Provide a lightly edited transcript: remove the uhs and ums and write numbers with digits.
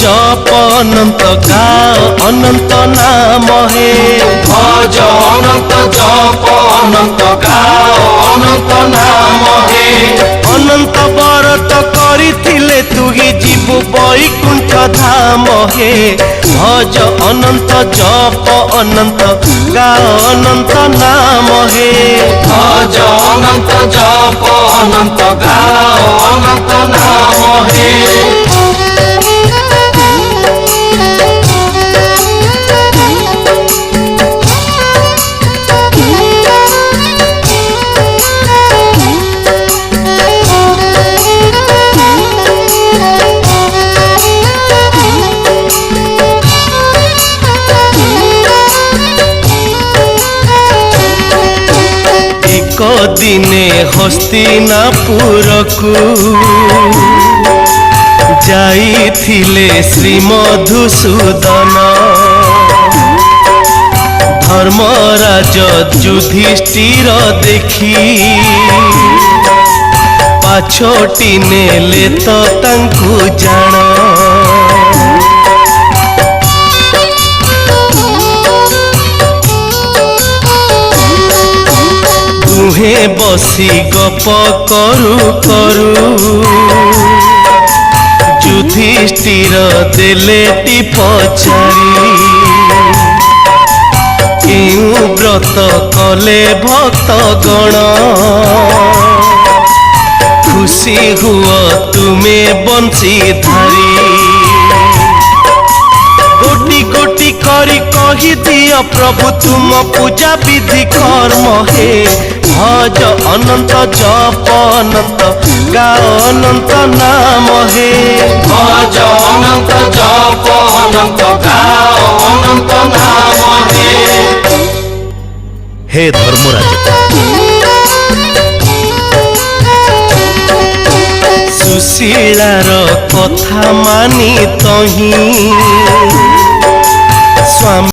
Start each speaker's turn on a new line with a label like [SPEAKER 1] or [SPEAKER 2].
[SPEAKER 1] जप अनंत गाओ अनंत नाम हे
[SPEAKER 2] भज अनंत जप अनंत गाओ अनंत नाम हे
[SPEAKER 1] अनंत व्रत करिथिले तुही जीवु वैकुंठ धाम हे भज अनंत जप अनंत गाओ अनंत नाम हे
[SPEAKER 2] भज अनंत जप अनंत गाओ अनंत नाम हे
[SPEAKER 1] दिने हस्तिनापुरकु जाइथिले श्री मधुसूदन धर्मराज युधिष्ठिर देखी पाछोटी नेले तो तांकु जान दुहे बसी गप करू करू युधिष्ठिर देले टी पचारी केउ व्रत कले भक्त गण खुशी हुआ तुमे बंशी धारी गोटी गोटी करी कही दिया प्रभु तुम पूजा विधि कर्म हे भज अनंत जप अनंत गाओ अनंत नाम हे
[SPEAKER 2] भज अनंत जप अनंत गाओ अनंत नाम
[SPEAKER 1] हे धर्मराज सुशीलार कथा मानी तही स्वामी